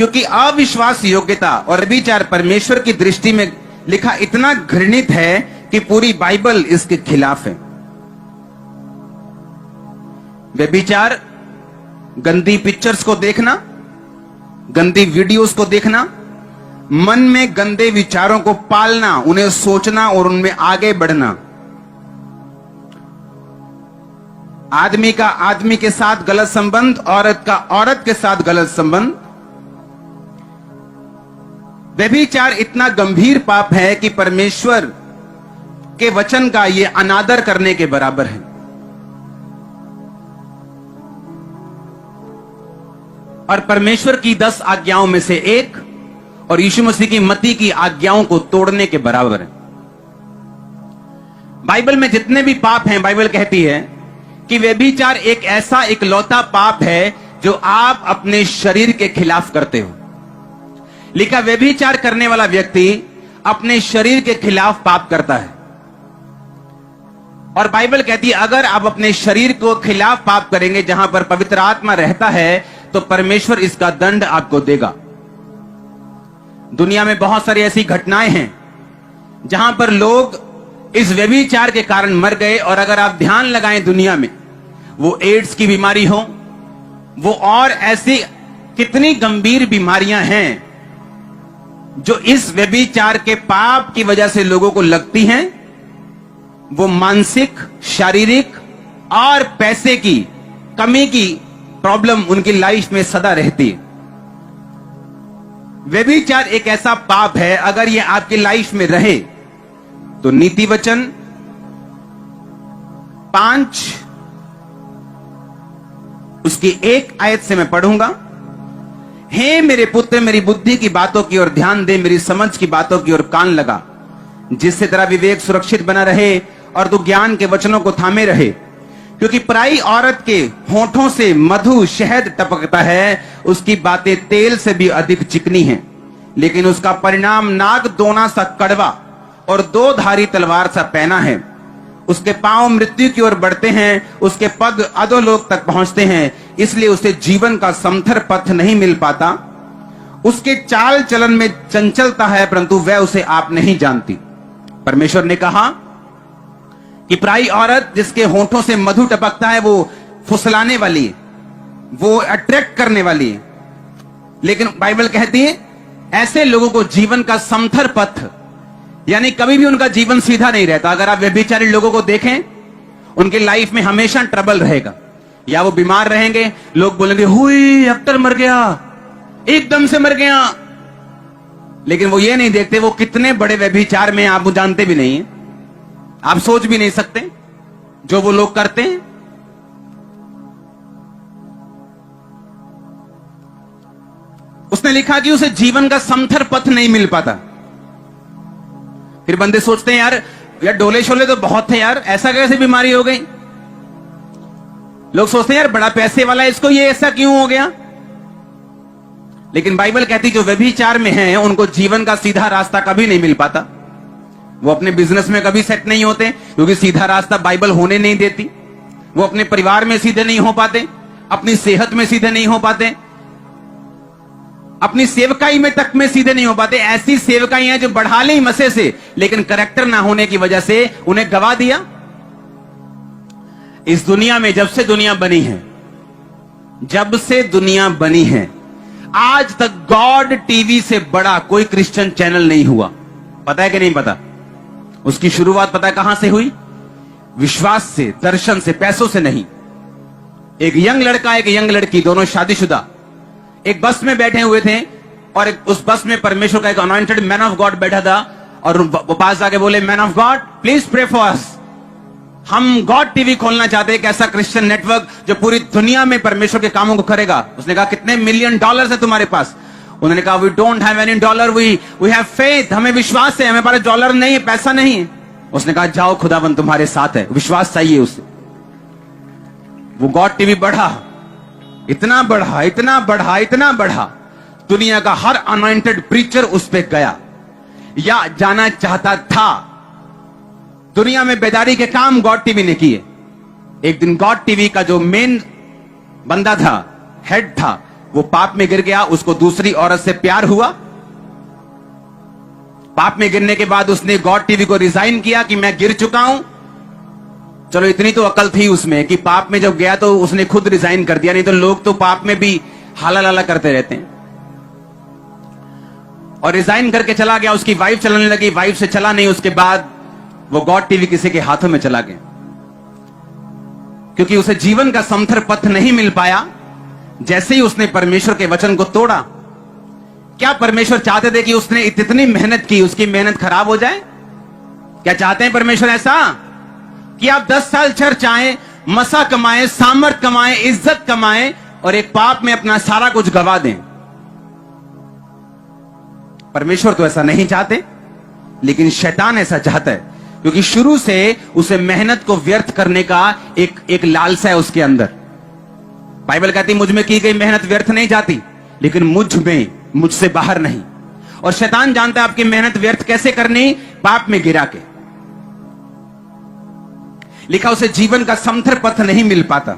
क्योंकि अविश्वास योग्यता और व्यभिचार परमेश्वर की दृष्टि में लिखा इतना घृणित है कि पूरी बाइबल इसके खिलाफ है। व्यभिचार गंदी पिक्चर्स को देखना, गंदी वीडियोस को देखना, मन में गंदे विचारों को पालना, उन्हें सोचना और उनमें आगे बढ़ना। आदमी का आदमी के साथ गलत संबंध, औरत का औरत के साथ गलत संबंध। व्यभिचार इतना गंभीर पाप है कि परमेश्वर के वचन का यह अनादर करने के बराबर है। और परमेश्वर की 10 आज्ञाओं में से एक और यीशु मसीह की मत्ती की आज्ञाओं को तोड़ने के बराबर है। बाइबल में जितने भी पाप हैं, बाइबल कहती है कि व्यभिचार एक ऐसा इकलौता पाप है जो आप अपने शरीर के खिलाफ करते हो। लिखा, व्यभिचार करने वाला व्यक्ति अपने शरीर के खिलाफ पाप करता है। और बाइबल कहती है अगर आप अपने शरीर को खिलाफ पाप करेंगे, जहां पर पवित्र आत्मा रहता है, तो परमेश्वर इसका दंड आपको देगा। दुनिया में बहुत सारी ऐसी घटनाएं हैं जहां पर लोग इस व्यभिचार के कारण मर गए। और अगर आप ध्यान लगाएं, दुनिया में वो एड्स की बीमारी हो, वो और ऐसी कितनी गंभीर बीमारियां हैं जो इस व्यभिचार के पाप की वजह से लोगों को लगती हैं। वो मानसिक, शारीरिक और पैसे की कमी की प्रॉब्लम उनकी लाइफ में सदा रहती है। व्यभिचार एक ऐसा पाप है, अगर ये आपकी लाइफ में रहे तो नीति वचन 5 उसकी 1 आयत से मैं पढ़ूंगा। हे मेरे पुत्र, मेरी बुद्धि की बातों की ओर ध्यान दे, मेरी समझ की बातों की ओर कान लगा, जिससे तेरा विवेक सुरक्षित बना रहे और तू ज्ञान के वचनों को थामे रहे। क्योंकि पराई औरत के होठों से मधु शहद टपकता है, उसकी बातें तेल से भी अधिक चिकनी हैं, लेकिन उसका परिणाम नाग दोना सा कड़वा और 2 धारी तलवार सा पैना है। उसके पांव मृत्यु की ओर बढ़ते हैं, उसके पग अधोलोक तक पहुंचते हैं, इसलिए उसे जीवन का समथर पथ नहीं मिल पाता। उसके चाल चलन में चंचलता है, परंतु वह उसे आप नहीं जानती। परमेश्वर ने कहा कि पराई औरत जिसके होठों से मधु टपकता है, वो फुसलाने वाली है, वो अट्रैक्ट करने वाली है। लेकिन बाइबल कहती है ऐसे लोगों को जीवन का समथर पथ, यानी कभी भी उनका जीवन सीधा नहीं रहता। अगर आप व्यभिचारी लोगों को देखें, उनकी लाइफ में हमेशा ट्रबल रहेगा। या वो बीमार रहेंगे, लोग बोलेंगे हुई अख्तर मर गया, एकदम से मर गया। लेकिन वो ये नहीं देखते वो कितने बड़े व्यभिचार में, आप वो जानते भी नहीं है, आप सोच भी नहीं सकते जो वो लोग करते हैं। उसने लिखा कि उसे जीवन का समथर पथ नहीं मिल पाता। फिर बंदे सोचते हैं यार डोले शोले तो बहुत थे यार, ऐसा कैसे बीमारी हो गई। लोग सोचते हैं यार बड़ा पैसे वाला है, इसको ये ऐसा क्यों हो गया। लेकिन बाइबल कहती जो व्यभिचार में है उनको जीवन का सीधा रास्ता कभी नहीं मिल पाता। वो अपने बिजनेस में कभी सेट नहीं होते, क्योंकि सीधा रास्ता बाइबल होने नहीं देती। वो अपने परिवार में सीधे नहीं हो पाते, अपनी सेहत में सीधे नहीं हो पाते, अपनी सेवकाई में तक में सीधे नहीं हो पाते। ऐसी सेवकाई हैं जो बढ़ा ली मसे से, लेकिन करेक्टर ना होने की वजह से उन्हें गवा दिया। इस दुनिया में जब से दुनिया बनी है, जब से दुनिया बनी है, आज तक गॉड टीवी से बड़ा कोई क्रिश्चियन चैनल नहीं हुआ। पता है कि नहीं पता? उसकी शुरुआत पता है कहां से हुई? विश्वास से, दर्शन से, पैसों से नहीं। एक यंग लड़का, एक यंग लड़की, दोनों शादीशुदा, एक बस में बैठे हुए थे और उस बस में परमेश्वर का एक अनॉइंटेड मैन ऑफ गॉड बैठा था। और वो पास आके बोले, man of God please pray for us, हम गॉड टीवी खोलना चाहते हैं, एक ऐसा क्रिश्चियन नेटवर्क जो पूरी दुनिया में परमेश्वर के कामों को करेगा। उसने कहा कितने $1,000,000 है तुम्हारे पास? उन्होंने कहा we don't have any dollar, we have faith, हमें विश्वास है, हमें पास डॉलर नहीं है, पैसा नहीं है। उसने कहा जाओ खुदावन तुम्हारे साथ है, विश्वास चाहिए उसे। वो गॉड टीवी बढ़ा, इतना बढ़ा, इतना बढ़ा, इतना बढ़ा, दुनिया का हर अनॉइंटेड प्रीचर उस पे गया या जाना चाहता था। दुनिया में बेदारी के काम गॉड टीवी ने किए। एक दिन गॉड टीवी का जो मेन बंदा था, हेड था, वो पाप में गिर गया, उसको दूसरी औरत से प्यार हुआ। पाप में गिरने के बाद उसने गॉड टीवी को रिजाइन किया कि मैं गिर चुका हूं। चलो इतनी तो अकल थी उसमें कि पाप में जब गया तो उसने खुद रिजाइन कर दिया, नहीं तो लोग तो पाप में भी हाला लाला करते रहते हैं। और रिजाइन करके चला गया, उसकी वाइफ चलाने लगी, वाइफ से चला नहीं, उसके बाद वो गॉड टीवी किसी के हाथों में चला गया, क्योंकि उसे जीवन का समथर पथ नहीं मिल पाया। जैसे ही उसने परमेश्वर के वचन को तोड़ा, क्या परमेश्वर चाहते थे कि उसने इतनी मेहनत की, उसकी मेहनत खराब हो जाए? क्या चाहते हैं परमेश्वर ऐसा कि आप 10 साल चर्च आए, मसा कमाएं, सामर्थ कमाएं, इज्जत कमाएं और एक पाप में अपना सारा कुछ गवा दें? परमेश्वर तो ऐसा नहीं चाहते, लेकिन शैतान ऐसा चाहता है, क्योंकि शुरू से उसे मेहनत को व्यर्थ करने का एक लालसा है उसके अंदर। बाइबल कहती मुझ में की गई मेहनत व्यर्थ नहीं जाती, लेकिन मुझसे बाहर नहीं। और शैतान जानता है आपकी मेहनत व्यर्थ कैसे करनी, पाप में गिरा के। लिखा उसे जीवन का समथर पथ नहीं मिल पाता,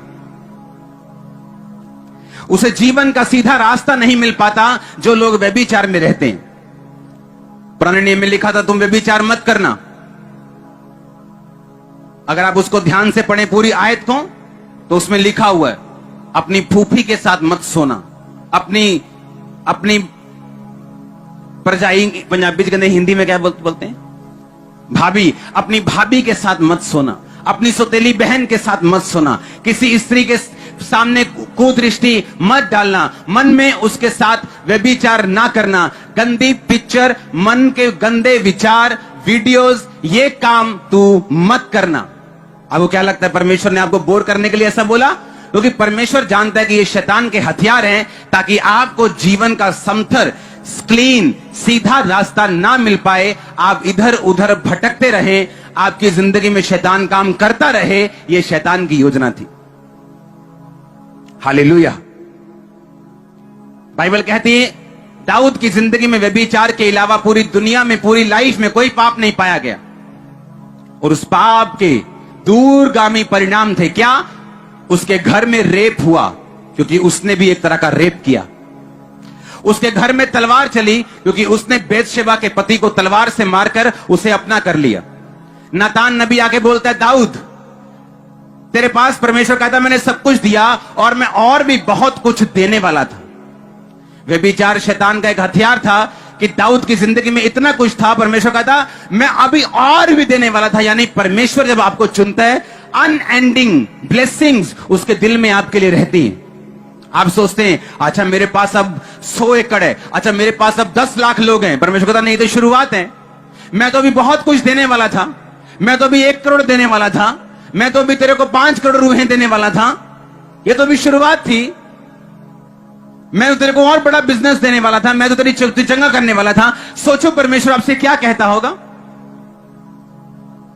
उसे जीवन का सीधा रास्ता नहीं मिल पाता। जो लोग व्यभिचार में रहते हैं, पुराने नियम में लिखा था तुम व्यभिचार मत करना। अगर आप उसको ध्यान से पढ़ें पूरी आयत को, तो उसमें लिखा हुआ है अपनी फूफी के साथ मत सोना, अपनी परजाई, पंजाबी के हिंदी में क्या बोलते हैं, भाभी, अपनी भाभी के साथ मत सोना, अपनी सौतेली बहन के साथ मत सोना, किसी स्त्री के सामने कुदृष्टि मत डालना, मन में उसके साथ व्यभिचार ना करना, गंदी पिक्चर, मन के गंदे विचार, वीडियोस, ये काम तू मत करना। आपको क्या लगता है परमेश्वर ने आपको बोर करने के लिए ऐसा बोला? क्योंकि परमेश्वर जानता है कि ये शैतान के हथियार हैं, ताकि आपको जीवन का समथर, क्लीन, सीधा रास्ता ना मिल पाए, आप इधर उधर भटकते रहें, आपकी जिंदगी में शैतान काम करता रहे। ये शैतान की योजना थी। हालेलुया। बाइबल कहती है दाऊद की जिंदगी में व्यभिचार के अलावा पूरी दुनिया में, पूरी लाइफ में कोई पाप नहीं पाया गया, और उस पाप के दूरगामी परिणाम थे क्या? उसके घर में रेप हुआ, क्योंकि उसने भी एक तरह का रेप किया। उसके घर में तलवार चली, क्योंकि उसने बेतशेबा के पति को तलवार से मारकर उसे अपना कर लिया। नातान नबी आके बोलता है दाऊद, तेरे पास परमेश्वर कहता मैंने सब कुछ दिया और मैं और भी बहुत कुछ देने वाला था। व्यभिचार शैतान का एक हथियार था कि दाऊद की जिंदगी में इतना कुछ था, परमेश्वर कहता मैं अभी और भी देने वाला था। यानी परमेश्वर जब आपको चुनता है, अनएंडिंग ब्लेसिंग्स उसके दिल में आपके लिए रहती हैं। आप सोचते हैं अच्छा मेरे पास अब 100 एकड़ है, अच्छा मेरे पास अब 10 लाख लोग हैं। परमेश्वर कहता नहीं, तो शुरुआत है, मैं तो अभी बहुत कुछ देने वाला था, मैं तो अभी 1 करोड़ देने वाला था, मैं तो अभी तेरे को 5 करोड़ रूहें देने वाला था, ये तो अभी शुरुआत थी, मैं तो तेरे को और बड़ा बिजनेस देने वाला था, मैं तो तेरी चंगा करने वाला था। सोचो परमेश्वर आपसे क्या कहता होगा।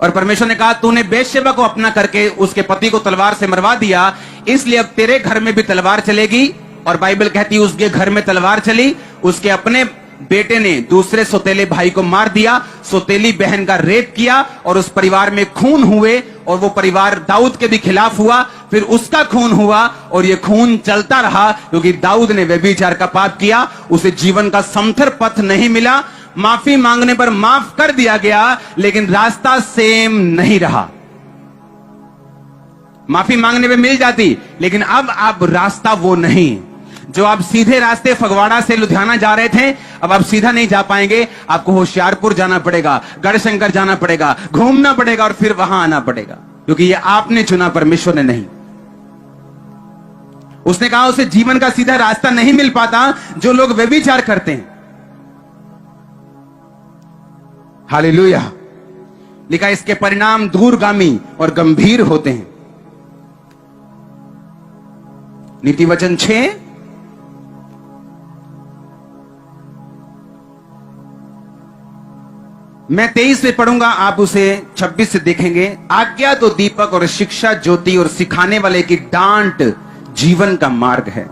और परमेश्वर ने कहा तूने बेतशेबा को अपना करके उसके पति को तलवार से मरवा दिया, इसलिए अब तेरे घर में भी तलवार चलेगी। और बाइबल कहती है उसके घर में तलवार चली, उसके अपने बेटे ने दूसरे सौतेले भाई को मार दिया, सौतेली बहन का रेप किया, और उस परिवार में खून हुए, और वो परिवार दाऊद के भी खिलाफ हुआ, फिर उसका खून हुआ, और ये खून चलता रहा, क्योंकि दाऊद ने व्यभिचार का पाप किया। उसे जीवन का समथर पथ नहीं मिला, माफी मांगने पर माफ कर दिया गया, लेकिन रास्ता सेम नहीं रहा। माफी मांगने पे मिल जाती, लेकिन अब रास्ता वो नहीं। जो आप सीधे रास्ते फगवाड़ा से लुधियाना जा रहे थे, अब आप सीधा नहीं जा पाएंगे, आपको होशियारपुर जाना पड़ेगा, गढ़शंकर जाना पड़ेगा, घूमना पड़ेगा, और फिर वहां आना पड़ेगा, क्योंकि ये आपने चुना, परमेश्वर ने नहीं। उसने कहा उसे जीवन का सीधा रास्ता नहीं मिल पाता जो लोग व्यभिचार करते हैं। हालेलुया। लिखा इसके परिणाम दूरगामी और गंभीर होते हैं। नीति वचन 6 मैं 23 से पढ़ूंगा, आप उसे 26 से देखेंगे। आज्ञा तो दीपक और शिक्षा ज्योति और सिखाने वाले की डांट जीवन का मार्ग है,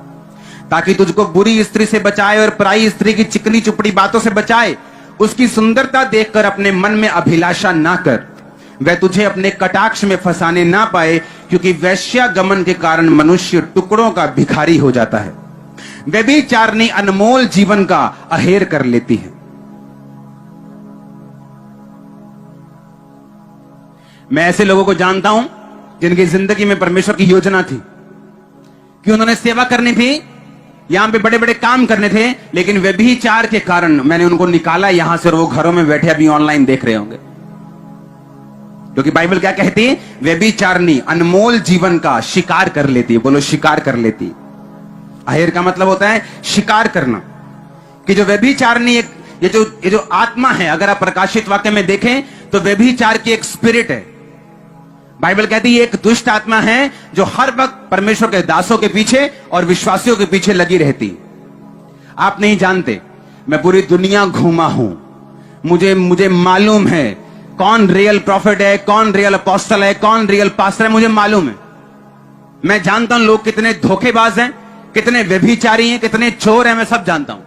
ताकि तुझको बुरी स्त्री से बचाए और पराई स्त्री की चिकनी चुपड़ी बातों से बचाए। उसकी सुंदरता देखकर अपने मन में अभिलाषा ना कर, वह तुझे अपने कटाक्ष में फंसाने ना पाए, क्योंकि वैश्यागमन के कारण मनुष्य टुकड़ों का भिखारी हो जाता है। व्यभिचारिणी अनमोल जीवन का अहेर कर लेती है। मैं ऐसे लोगों को जानता हूं जिनकी जिंदगी में परमेश्वर की योजना थी कि उन्होंने सेवा करनी थी, यहां पे बड़े बड़े काम करने थे, लेकिन व्यभिचार के कारण मैंने उनको निकाला यहां से और वो घरों में बैठे अभी ऑनलाइन देख रहे होंगे। क्योंकि बाइबल क्या कहती है? व्यभिचारिणी अनमोल जीवन का शिकार कर लेती है। बोलो, शिकार कर लेती। अहेर का मतलब होता है शिकार करना। कि जो व्यभिचारिणी ये जो आत्मा है, अगर आप प्रकाशित वाक्य में देखें तो व्यभिचार की एक स्पिरिट है। बाइबल कहती है एक दुष्ट आत्मा है जो हर वक्त परमेश्वर के दासों के पीछे और विश्वासियों के पीछे लगी रहती। आप नहीं जानते, मैं पूरी दुनिया घूमा हूं, मुझे मालूम है कौन रियल प्रॉफिट है, कौन रियल अपोस्टल है, कौन रियल पास्टर है, मुझे मालूम है। मैं जानता हूं लोग कितने धोखेबाज हैं, कितने व्यभिचारी हैं, कितने चोर हैं, मैं सब जानता हूं।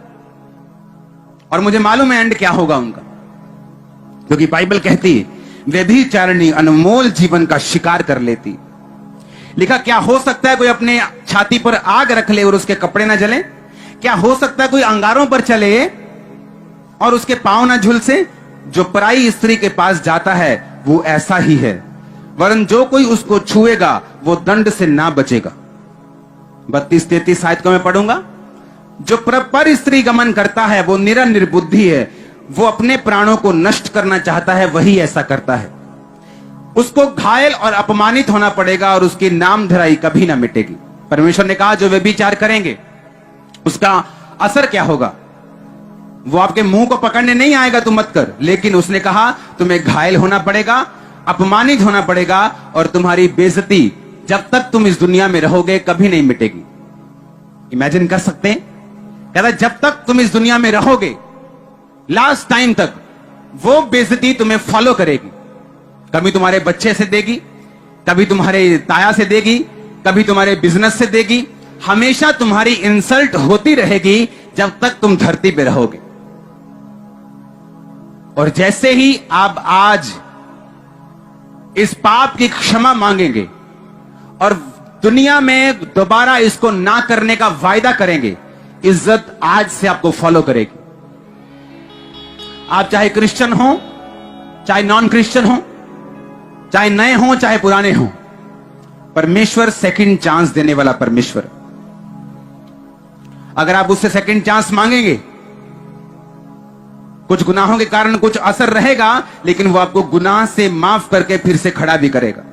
और मुझे मालूम है एंड क्या होगा उनका। क्योंकि बाइबल कहती है व्यभिचारिणी अनमोल जीवन का शिकार कर लेती। लिखा, क्या हो सकता है कोई अपने छाती पर आग रख ले और उसके कपड़े ना जले? क्या हो सकता है कोई अंगारों पर चले और उसके पांव ना झुलसे? जो पराई स्त्री के पास जाता है वो ऐसा ही है, वरन जो कोई उसको छुएगा वो दंड से ना बचेगा। 32-33 आयत को मैं पढ़ूंगा। जो पर स्त्री गमन करता है वो निर्बुद्धि है, वो अपने प्राणों को नष्ट करना चाहता है, वही ऐसा करता है। उसको घायल और अपमानित होना पड़ेगा और उसकी नामधराई कभी ना मिटेगी। परमेश्वर ने कहा जो व्यभिचार करेंगे उसका असर क्या होगा? वो आपके मुंह को पकड़ने नहीं आएगा, तू मत कर, लेकिन उसने कहा तुम्हें घायल होना पड़ेगा, अपमानित होना पड़ेगा और तुम्हारी बेइज्जती जब तक तुम इस दुनिया में रहोगे कभी नहीं मिटेगी। इमेजिन कर सकते हैं? कहता जब तक तुम इस दुनिया में रहोगे लास्ट टाइम तक वो बेइज्जती तुम्हें फॉलो करेगी। कभी तुम्हारे बच्चे से देगी, कभी तुम्हारे ताया से देगी, कभी तुम्हारे बिजनेस से देगी। हमेशा तुम्हारी इंसल्ट होती रहेगी जब तक तुम धरती पे रहोगे। और जैसे ही आप आज इस पाप की क्षमा मांगेंगे और दुनिया में दोबारा इसको ना करने का वायदा करेंगे, इज्जत आज से आपको फॉलो करेगी। आप चाहे क्रिश्चियन हो, चाहे नॉन क्रिश्चियन हो, चाहे नए हो चाहे पुराने हो, परमेश्वर सेकंड चांस देने वाला परमेश्वर। अगर आप उससे सेकंड चांस मांगेंगे, कुछ गुनाहों के कारण कुछ असर रहेगा, लेकिन वो आपको गुनाह से माफ करके फिर से खड़ा भी करेगा।